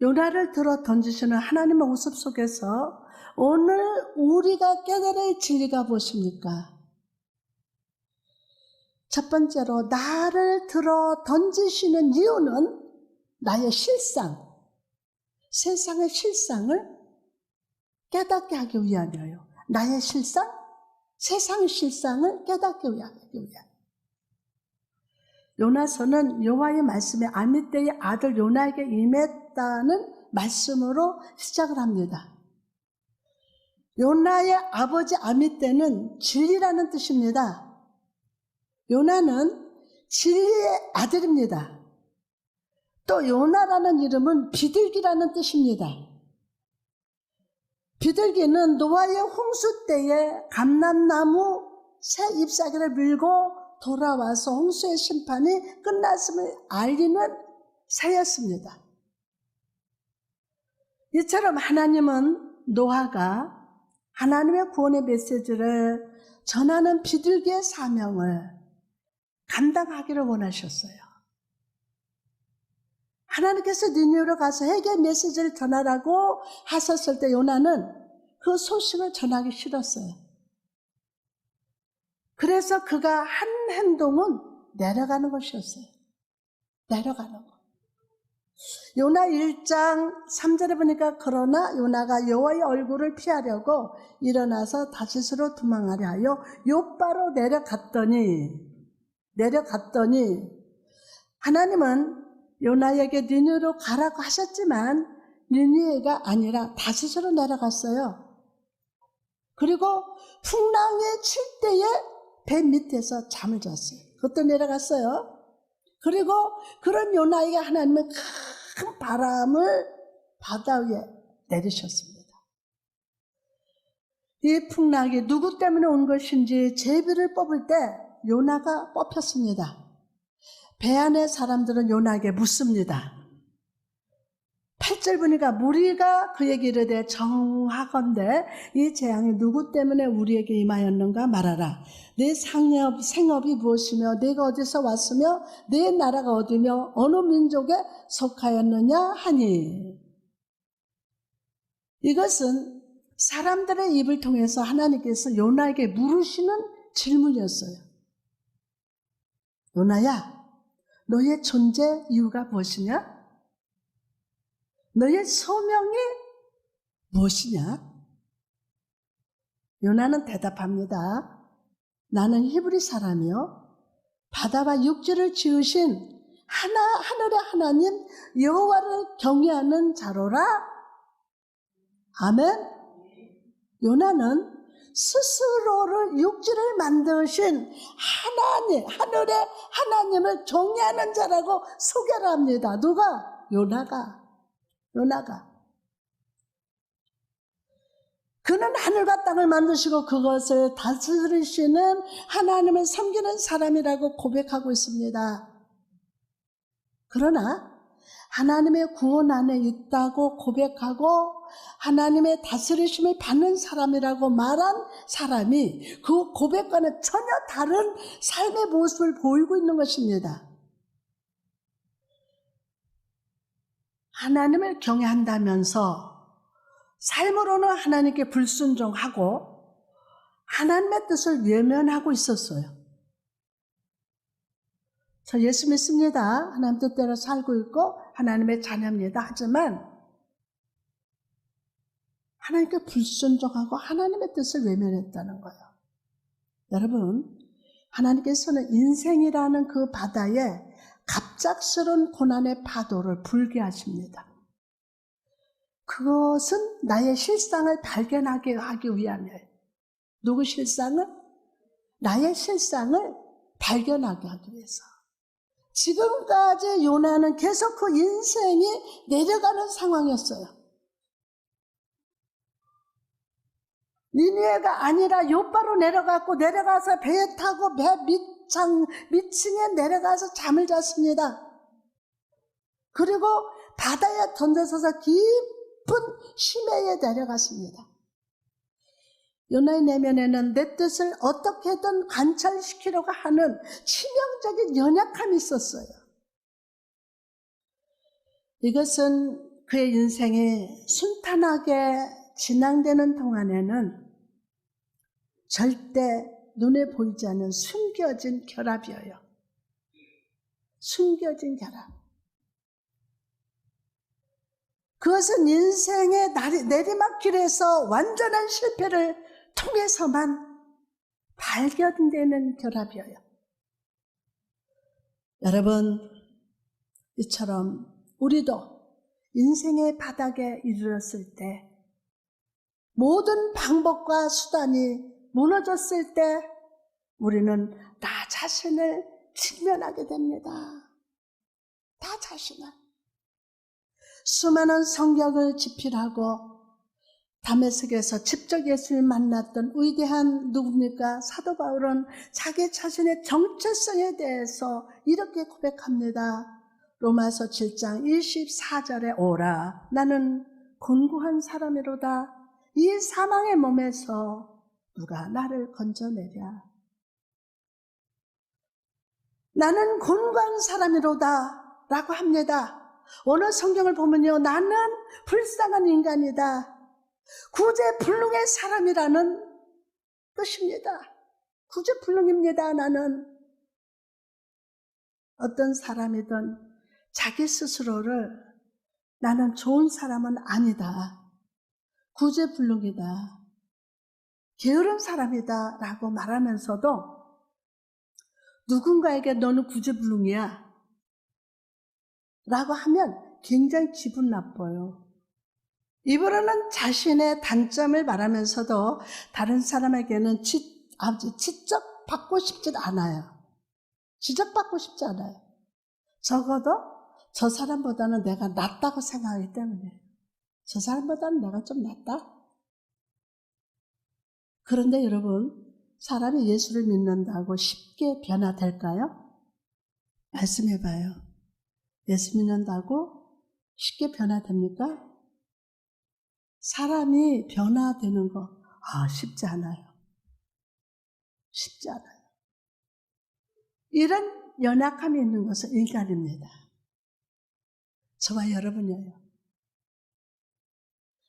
요나를 들어 던지시는 하나님의 모습 속에서 오늘 우리가 깨달아야 할 진리가 무엇입니까? 첫 번째로 나를 들어 던지시는 이유는 나의 실상, 세상의 실상을 깨닫게 하기 위함이에요. 나의 실상, 세상의 실상을 깨닫게 하기 위함. 요나서는 여호와의 말씀에 아미떼의 아들 요나에게 임했다는 말씀으로 시작을 합니다. 요나의 아버지 아미떼는 진리라는 뜻입니다. 요나는 진리의 아들입니다. 또 요나라는 이름은 비둘기라는 뜻입니다. 비둘기는 노아의 홍수 때에 감람나무 새 잎사귀를 밀고 돌아와서 홍수의 심판이 끝났음을 알리는 새였습니다. 이처럼 하나님은 노아가 하나님의 구원의 메시지를 전하는 비둘기의 사명을 감당하기를 원하셨어요. 하나님께서 니느웨로 가서 회개의 메시지를 전하라고 하셨을 때 요나는 그 소식을 전하기 싫었어요. 그래서 그가 한 행동은 내려가는 것이었어요. 내려가는 것. 요나 1장 3절에 보니까 그러나 요나가 여호와의 얼굴을 피하려고 일어나서 다시스로 도망하려 하여 요바로 내려갔더니 하나님은 요나에게 니느웨로 가라고 하셨지만 니느웨가 아니라 다시스로 내려갔어요. 그리고 풍랑이 칠 때에 배 밑에서 잠을 잤어요. 그것도 내려갔어요. 그리고 그런 요나에게 하나님은 큰 바람을 바다 위에 내리셨습니다. 이 풍랑이 누구 때문에 온 것인지 제비를 뽑을 때 요나가 뽑혔습니다. 배 안의 사람들은 요나에게 묻습니다. 8절 보니까 무리가 그에게 이르되 정하건대 이 재앙이 누구 때문에 우리에게 임하였는가 말하라. 내 생업이 무엇이며 내가 어디서 왔으며 내 나라가 어디며 어느 민족에 속하였느냐 하니, 이것은 사람들의 입을 통해서 하나님께서 요나에게 물으시는 질문이었어요. 요나야, 너의 존재 이유가 무엇이냐? 너의 소명이 무엇이냐? 요나는 대답합니다. 나는 히브리 사람이요 바다와 육지를 지으신 하늘의 하나님 여호와를 경외하는 자로라. 아멘. 요나는 스스로를 육지를 만드신 하늘의 하나님을 경외하는 자라고 소개를 합니다. 누가? 요나가. 그는 하늘과 땅을 만드시고 그것을 다스리시는 하나님을 섬기는 사람이라고 고백하고 있습니다. 그러나 하나님의 구원 안에 있다고 고백하고 하나님의 다스리심을 받는 사람이라고 말한 사람이 그 고백과는 전혀 다른 삶의 모습을 보이고 있는 것입니다. 하나님을 경외한다면서 삶으로는 하나님께 불순종하고 하나님의 뜻을 외면하고 있었어요. 저 예수 믿습니다. 하나님 뜻대로 살고 있고 하나님의 자녀입니다. 하지만 하나님께 불순종하고 하나님의 뜻을 외면했다는 거예요. 여러분, 하나님께서는 인생이라는 그 바다에 갑작스러운 고난의 파도를 불게 하십니다. 그것은 나의 실상을 발견하게 하기 위함이에요. 누구 실상을? 나의 실상을 발견하게 하기 위해서. 지금까지 요나는 계속 그 인생이 내려가는 상황이었어요. 니느웨가 아니라 요바로 내려가서 배에 타고 배 밑층에 내려가서 잠을 잤습니다. 그리고 바다에 던져서서 깊은 심해에 내려갔습니다. 요나의 내면에는 내 뜻을 어떻게든 관철시키려고 하는 치명적인 연약함이 있었어요. 이것은 그의 인생이 순탄하게 진행되는 동안에는 절대 눈에 보이지 않는 숨겨진 결합이에요. 숨겨진 결합. 그것은 인생의 내리막길에서 완전한 실패를 통해서만 발견되는 결합이에요. 여러분, 이처럼 우리도 인생의 바닥에 이르렀을 때 모든 방법과 수단이 무너졌을 때 우리는 나 자신을 직면하게 됩니다. 나 자신을. 수많은 성경을 집필하고 다메섹에서 직접 예수를 만났던 위대한 누굽니까? 사도 바울은 자기 자신의 정체성에 대해서 이렇게 고백합니다. 로마서 7장 24절에 오라 나는 곤고한 사람이로다. 이 사망의 몸에서 누가 나를 건져내랴. 나는 곤고한 사람이로다 라고 합니다. 오늘 성경을 보면요, 나는 불쌍한 인간이다. 구제불능의 사람이라는 뜻입니다. 구제불능입니다. 나는 어떤 사람이든 자기 스스로를 나는 좋은 사람은 아니다. 구제불능이다. 게으른 사람이다 라고 말하면서도 누군가에게 너는 구제불능이야 라고 하면 굉장히 기분 나빠요. 입으로는 자신의 단점을 말하면서도 다른 사람에게는 지적받고 싶지 않아요. 지적받고 싶지 않아요. 적어도 저 사람보다는 내가 낫다고 생각하기 때문에 저 사람보다는 내가 좀 낫다. 그런데 여러분, 사람이 예수를 믿는다고 쉽게 변화될까요? 말씀해봐요. 예수 믿는다고 쉽게 변화됩니까? 사람이 변화되는 거 쉽지 않아요. 쉽지 않아요. 이런 연약함이 있는 것은 인간입니다. 저와 여러분이에요.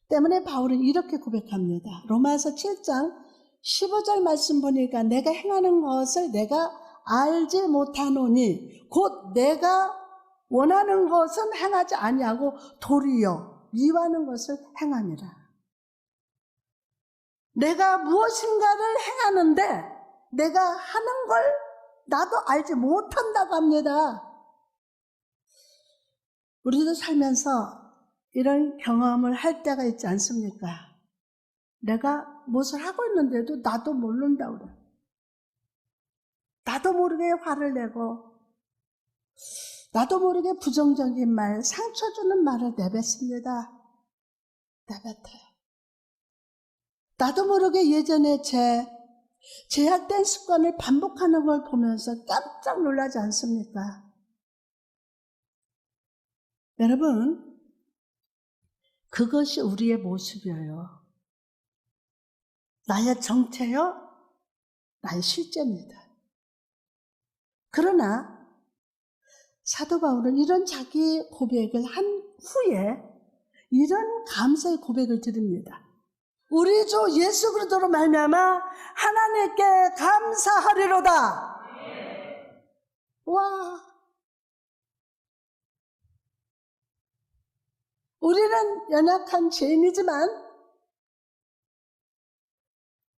때문에 바울은 이렇게 고백합니다. 로마서 7장 15절 말씀 보니까 내가 행하는 것을 내가 알지 못하노니 곧 내가 원하는 것은 행하지 아니하고 도리어 미워하는 것을 행함이라. 내가 무엇인가를 행하는데 내가 하는 걸 나도 알지 못한다고 합니다. 우리도 살면서 이런 경험을 할 때가 있지 않습니까? 내가 무엇을 하고 있는데도 나도 모른다고 그래. 나도 모르게 화를 내고 나도 모르게 부정적인 말, 상처 주는 말을 내뱉습니다. 내뱉어요. 나도 모르게 예전에 제약된 습관을 반복하는 걸 보면서 깜짝 놀라지 않습니까? 여러분, 그것이 우리의 모습이에요. 나의 정체요, 나의 실제입니다. 그러나 사도 바울은 이런 자기 고백을 한 후에 이런 감사의 고백을 드립니다. 우리 주 예수 그리스도로 말미암아 하나님께 감사하리로다. 와, 우리는 연약한 죄인이지만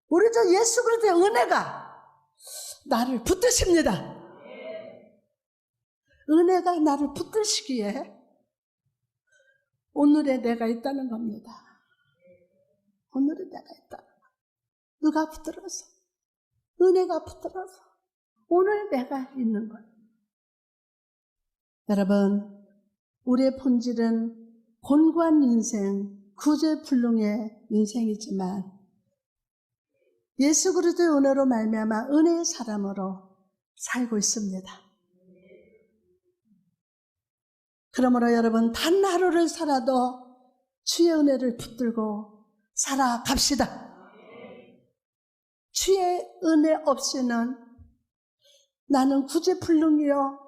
우리 주 예수 그리스도의 은혜가 나를 붙드십니다. 은혜가 나를 붙드시기에 오늘의 내가 있다는 겁니다. 오늘의 내가 있다는 거. 누가 붙들어서? 은혜가 붙들어서 오늘 내가 있는 거예요. 여러분, 우리의 본질은 곤고한 인생, 구제불능의 인생이지만 예수 그리스도의 은혜로 말미암아 은혜의 사람으로 살고 있습니다. 그러므로 여러분, 단 하루를 살아도 주의 은혜를 붙들고 살아갑시다. 주의 은혜 없이는 나는 구제불능이요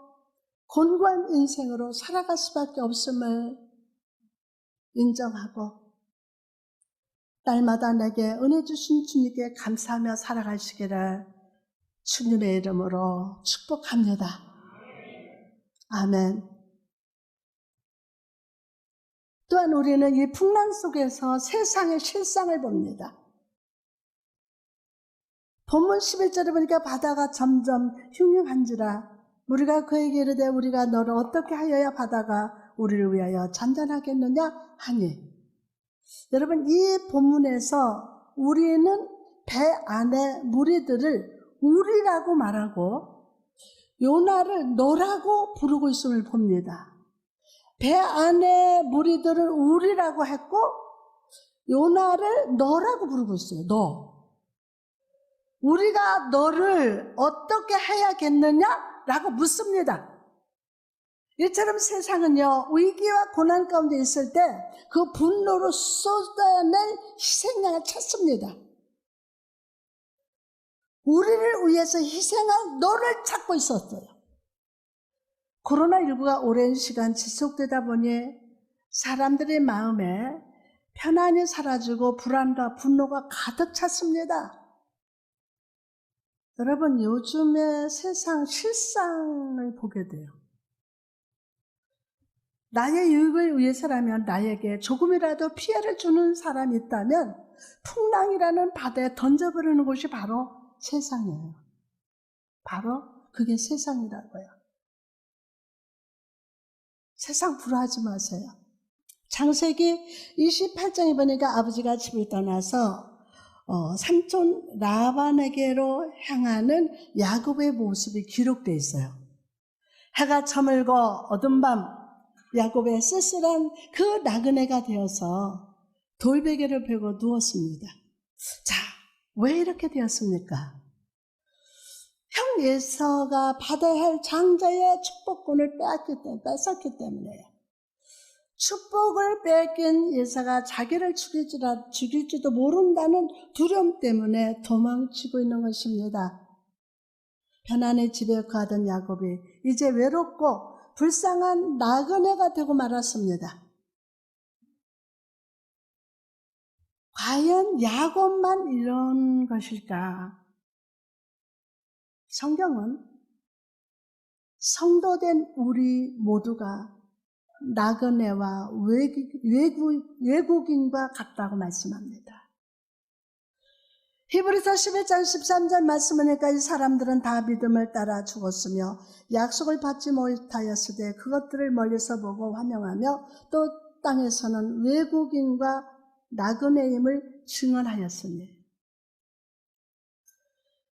곤고한 인생으로 살아갈 수밖에 없음을 인정하고 날마다 내게 은혜 주신 주님께 감사하며 살아가시기를 주님의 이름으로 축복합니다. 아멘. 또한 우리는 이 풍랑 속에서 세상의 실상을 봅니다. 본문 11절에 보니까 바다가 점점 흉흉한지라 우리가 그에게 이르되 우리가 너를 어떻게 하여야 바다가 우리를 위하여 잔잔하겠느냐 하니. 여러분, 이 본문에서 우리는 배 안에 무리들을 우리라고 말하고 요나를 너라고 부르고 있음을 봅니다. 배 안에 무리들을 우리라고 했고 요나를 너라고 부르고 있어요. 너. 우리가 너를 어떻게 해야겠느냐라고 묻습니다. 이처럼 세상은요, 위기와 고난 가운데 있을 때 그 분노로 쏟아낼 희생양을 찾습니다. 우리를 위해서 희생할 너를 찾고 있었어요. 코로나19가 오랜 시간 지속되다 보니 사람들의 마음에 편안이 사라지고 불안과 분노가 가득 찼습니다. 여러분, 요즘의 세상 실상을 보게 돼요. 나의 유익을 위해서라면 나에게 조금이라도 피해를 주는 사람이 있다면 풍랑이라는 바다에 던져버리는 곳이 바로 세상이에요. 바로 그게 세상이라고요. 세상 불화하지 마세요. 창세기 28장에 보니까 아버지가 집을 떠나서 삼촌 라반에게로 향하는 야곱의 모습이 기록되어 있어요. 해가 저물고 어두운 밤 야곱의 쓸쓸한 그 나그네가 되어서 돌베개를 베고 누웠습니다. 자, 왜 이렇게 되었습니까? 형 에서가 받아야 할 장자의 축복권을 뺏었기 때문에요. 축복을 뺏긴 예사가 자기를 죽일지도 모른다는 두려움 때문에 도망치고 있는 것입니다. 편안히 집에 가던 야곱이 이제 외롭고 불쌍한 나그네가 되고 말았습니다. 과연 야곱만 이런 것일까? 성경은 성도된 우리 모두가 나그네와 외국인과 같다고 말씀합니다. 히브리서 11장 13절 말씀하니까 이 사람들은 다 믿음을 따라 죽었으며 약속을 받지 못하였으되 그것들을 멀리서 보고 환영하며 또 땅에서는 외국인과 나그네임을 증언하였으니.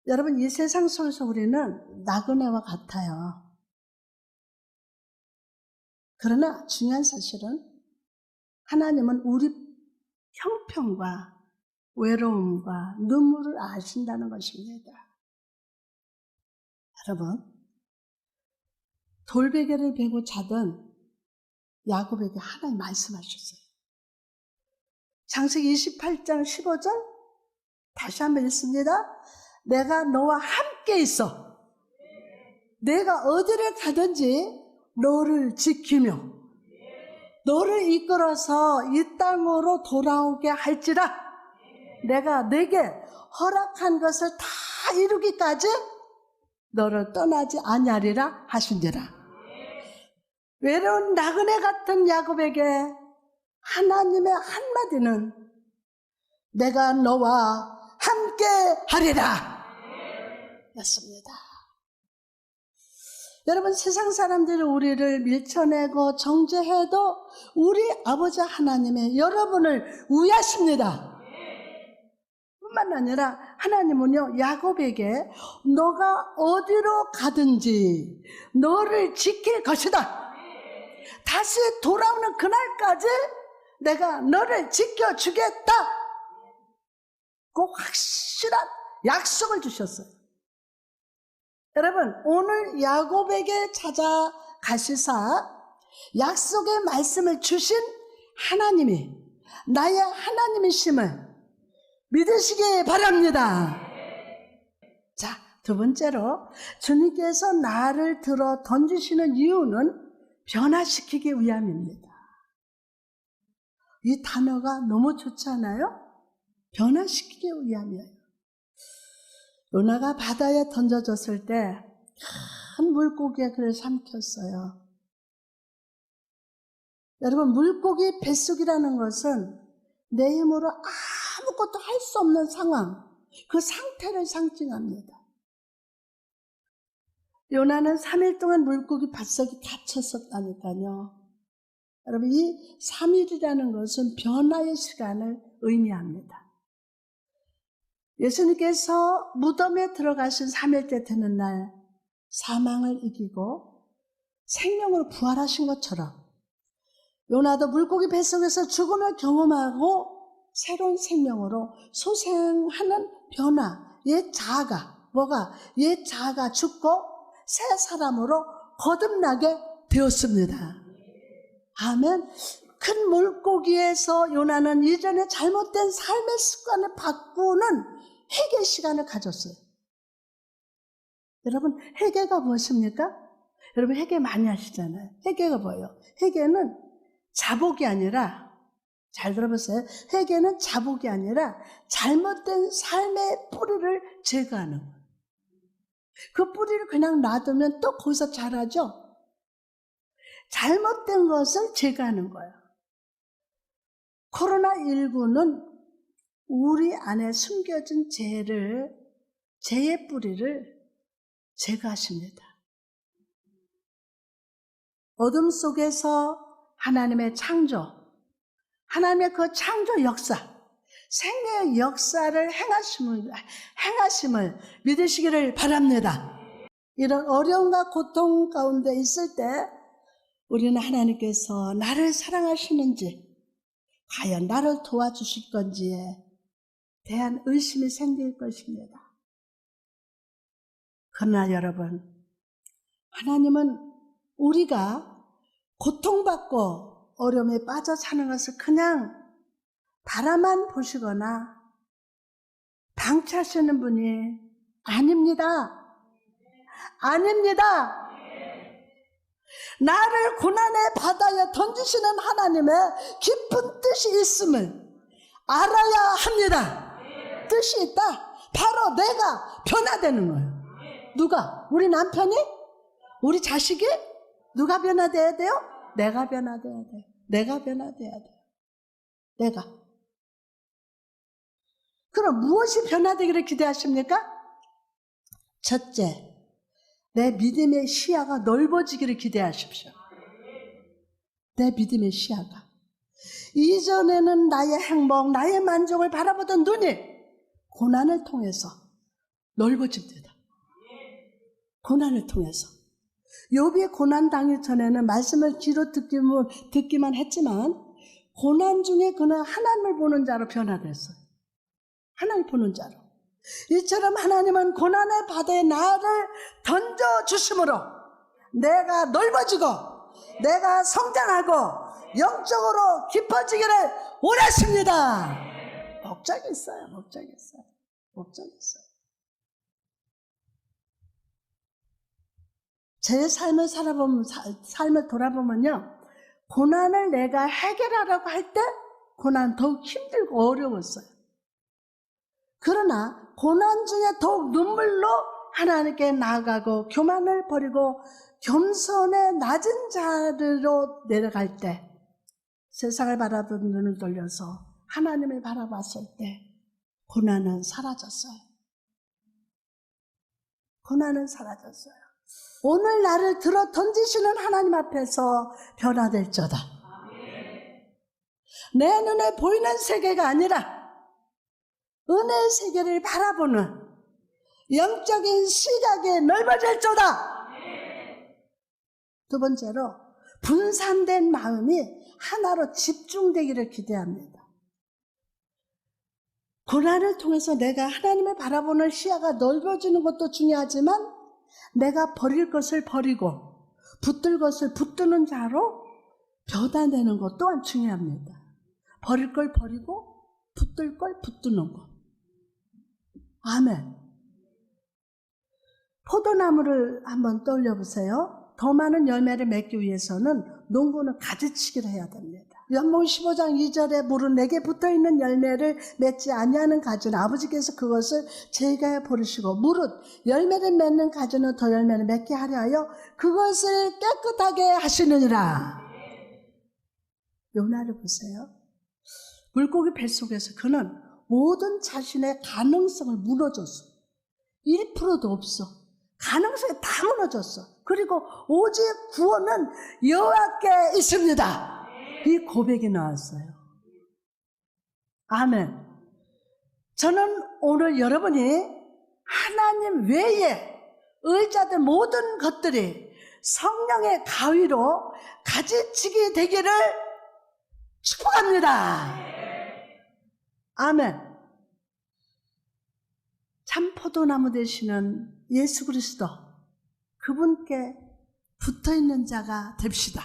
여러분, 이 세상 속에서 우리는 나그네와 같아요. 그러나 중요한 사실은 하나님은 우리 형편과 외로움과 눈물을 아신다는 것입니다. 여러분, 돌베개를 베고 자던 야곱에게 하나님 말씀하셨어요. 창세기 28장 15절 다시 한번 읽습니다. 내가 너와 함께 있어. 내가 어디를 가든지 너를 지키며 너를 이끌어서 이 땅으로 돌아오게 할지라. 내가 내게 허락한 것을 다 이루기까지 너를 떠나지 아니하리라 하신지라. 외로운 나그네 같은 야곱에게 하나님의 한마디는 내가 너와 함께 하리라 였습니다. 여러분, 세상 사람들이 우리를 밀쳐내고 정죄해도 우리 아버지 하나님의 여러분을 위하십니다. 뿐만 아니라 하나님은요, 야곱에게 너가 어디로 가든지 너를 지킬 것이다. 다시 돌아오는 그날까지 내가 너를 지켜주겠다. 그 확실한 약속을 주셨어요. 여러분, 오늘 야곱에게 찾아가시사 약속의 말씀을 주신 하나님이 나의 하나님이심을 믿으시기 바랍니다. 자, 두 번째로 주님께서 나를 들어 던지시는 이유는 변화시키기 위함입니다. 이 단어가 너무 좋지 않아요? 변화시키기 위함이에요. 요나가 바다에 던져졌을 때 큰 물고기가 그를 삼켰어요. 여러분, 물고기 뱃속이라는 것은 내 힘으로 아무것도 할 수 없는 상황, 그 상태를 상징합니다. 요나는 3일 동안 물고기 뱃속이 닫혔었다니까요. 여러분, 이 3일이라는 것은 변화의 시간을 의미합니다. 예수님께서 무덤에 들어가신 3일째 되는 날 사망을 이기고 생명으로 부활하신 것처럼 요나도 물고기 뱃속에서 죽음을 경험하고 새로운 생명으로 소생하는 변화, 옛 자아가 옛 자아가 죽고 새 사람으로 거듭나게 되었습니다. 아멘. 큰 물고기에서 요나는 이전에 잘못된 삶의 습관을 바꾸는 회개 시간을 가졌어요. 여러분, 회개가 무엇입니까? 여러분, 회개 많이 하시잖아요. 회개가 뭐예요? 회개는 자복이 아니라, 잘 들어보세요. 회개는 자복이 아니라 잘못된 삶의 뿌리를 제거하는 거예요. 그 뿌리를 그냥 놔두면 또 거기서 자라죠? 잘못된 것을 제거하는 거예요. 코로나19는 우리 안에 숨겨진 죄의 뿌리를 제거하십니다. 어둠 속에서 하나님의 창조, 하나님의 그 창조 역사, 생명의 역사를 행하심을 믿으시기를 바랍니다. 이런 어려움과 고통 가운데 있을 때 우리는 하나님께서 나를 사랑하시는지, 과연 나를 도와주실 건지에 대한 의심이 생길 것입니다. 그러나 여러분, 하나님은 우리가 고통받고 어려움에 빠져 사는 것을 그냥 바라만 보시거나 방치하시는 분이 아닙니다. 아닙니다. 나를 고난의 바다에 던지시는 하나님의 깊은 뜻이 있음을 알아야 합니다. 뜻이 있다. 바로 내가 변화되는 거예요. 누가? 우리 남편이? 우리 자식이? 누가 변화돼야 돼요? 내가 변화돼야 돼요. 내가 변화돼야 돼요. 내가. 그럼 무엇이 변화되기를 기대하십니까? 첫째, 내 믿음의 시야가 넓어지기를 기대하십시오. 내 믿음의 시야가. 이전에는 나의 행복, 나의 만족을 바라보던 눈이 고난을 통해서 넓어집니다. 고난을 통해서. 욥이 고난 당일 전에는 말씀을 귀로 듣기만 했지만 고난 중에 그는 하나님을 보는 자로 변화됐어요. 하나님을 보는 자로. 이처럼 하나님은 고난의 바다에 나를 던져주심으로 내가 넓어지고 내가 성장하고 영적으로 깊어지기를 원하십니다. 목적이 있어요. 목적이 있어요. 목적이 있어요. 제 삶을 돌아보면요, 고난을 내가 해결하려고 할 때 고난 더욱 힘들고 어려웠어요. 그러나 고난 중에 더욱 눈물로 하나님께 나아가고 교만을 버리고 겸손의 낮은 자리로 내려갈 때 세상을 바라보는 눈을 돌려서 하나님을 바라봤을 때 고난은 사라졌어요. 고난은 사라졌어요. 오늘 나를 들어 던지시는 하나님 앞에서 변화될저다. 내 눈에 보이는 세계가 아니라 은혜의 세계를 바라보는 영적인 시각이 넓어질저다. 두 번째로 분산된 마음이 하나로 집중되기를 기대합니다. 고난을 통해서 내가 하나님을 바라보는 시야가 넓어지는 것도 중요하지만 내가 버릴 것을 버리고 붙들 것을 붙드는 자로 변화되는 것 또한 중요합니다. 버릴 걸 버리고 붙들 걸 붙드는 것. 아멘. 포도나무를 한번 떠올려 보세요. 더 많은 열매를 맺기 위해서는 농부는 가지치기를 해야 됩니다. 요한복음 15장 2절에 물은 내게 붙어있는 열매를 맺지 아니하는 가지는 아버지께서 그것을 제게 버리시고 무릇 열매를 맺는 가지는 더 열매를 맺게 하려 하여 그것을 깨끗하게 하시느니라. 요나를 보세요. 물고기 뱃속에서 그는 모든 자신의 가능성을 무너졌어. 1%도 없어. 가능성이 다 무너졌어. 그리고 오직 구원은 여호와께 있습니다. 이 고백이 나왔어요. 아멘. 저는 오늘 여러분이 하나님 외에 의지하던 모든 것들이 성령의 가위로 가지치기 되기를 축복합니다. 아멘. 참 포도나무 되시는 예수 그리스도, 그분께 붙어있는 자가 됩시다.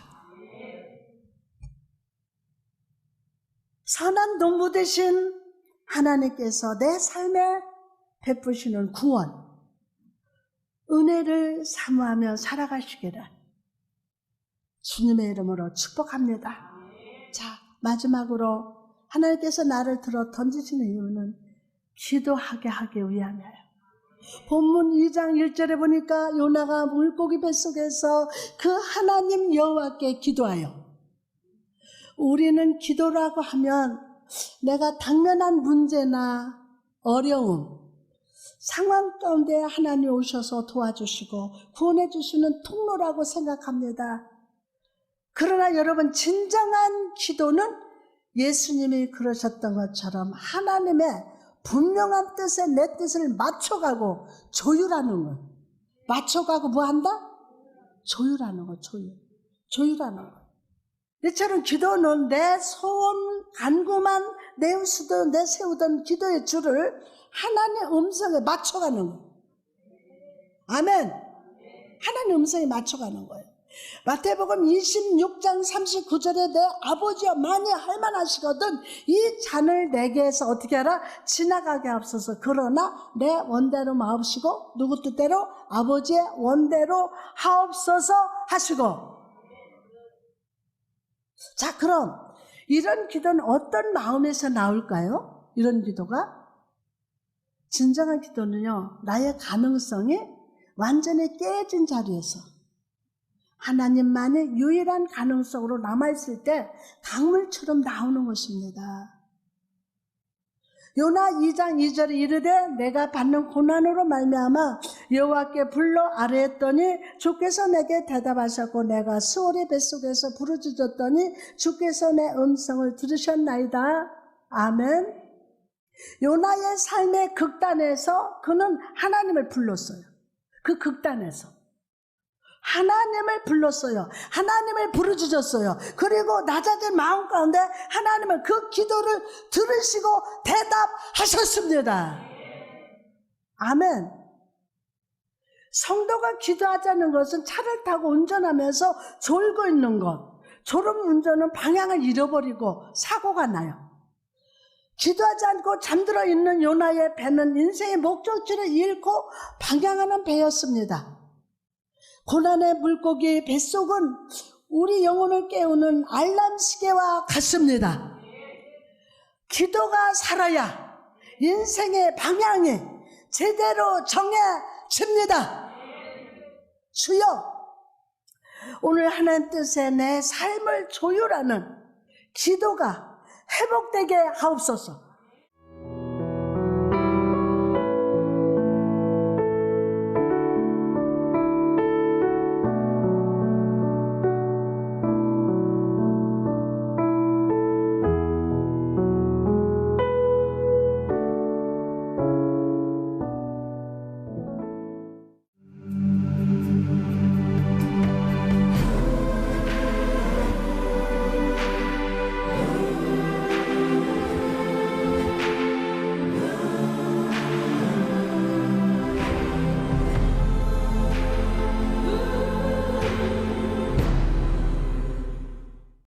선한 농부 되신 하나님께서 내 삶에 베푸시는 구원, 은혜를 사모하며 살아가시기를 주님의 이름으로 축복합니다. 자, 마지막으로 하나님께서 나를 들어 던지시는 이유는 기도하게 하기 위함이에요. 본문 2장 1절에 보니까 요나가 물고기 뱃속에서 그 하나님 여호와께 기도하여, 우리는 기도라고 하면 내가 당면한 문제나 어려움, 상황 가운데 하나님 오셔서 도와주시고 구원해 주시는 통로라고 생각합니다. 그러나 여러분, 진정한 기도는 예수님이 그러셨던 것처럼 하나님의 분명한 뜻에 내 뜻을 맞춰가고 조율하는 것. 맞춰가고 뭐 한다? 조율하는 것. 조율하는 것. 이처럼 기도는 내 소원 간구만 내세우던 기도의 줄을 하나님의 음성에 맞춰가는 거예요. 아멘. 하나님의 음성에 맞춰가는 거예요. 마태복음 26장 39절에 내 아버지여 만일 할만하시거든 이 잔을 내게서 어떻게 하라? 지나가게 하옵소서. 그러나 내 원대로 마옵시고 누구 뜻대로? 아버지의 원대로 하옵소서 하시고. 자, 그럼 이런 기도는 어떤 마음에서 나올까요? 이런 기도가? 진정한 기도는요, 나의 가능성이 완전히 깨진 자리에서 하나님만의 유일한 가능성으로 남아있을 때 강물처럼 나오는 것입니다. 요나 2장 2절에 이르되 내가 받는 고난으로 말미암아 여호와께 불러 아뢰었더니 주께서 내게 대답하셨고 내가 스올의 뱃속에서 부르짖었더니 주께서 내 음성을 들으셨나이다. 아멘. 요나의 삶의 극단에서 그는 하나님을 불렀어요. 그 극단에서 하나님을 불렀어요. 하나님을 부르짖었어요. 그리고 낮아진 마음 가운데 하나님은 그 기도를 들으시고 대답하셨습니다. 아멘. 성도가 기도하자는 것은 차를 타고 운전하면서 졸고 있는 것, 졸음 운전은 방향을 잃어버리고 사고가 나요. 기도하지 않고 잠들어 있는 요나의 배는 인생의 목적지를 잃고 방향하는 배였습니다. 고난의 물고기 뱃속은 우리 영혼을 깨우는 알람 시계와 같습니다. 기도가 살아야 인생의 방향이 제대로 정해집니다. 주여, 오늘 하나님 뜻에 내 삶을 조율하는 기도가 회복되게 하옵소서.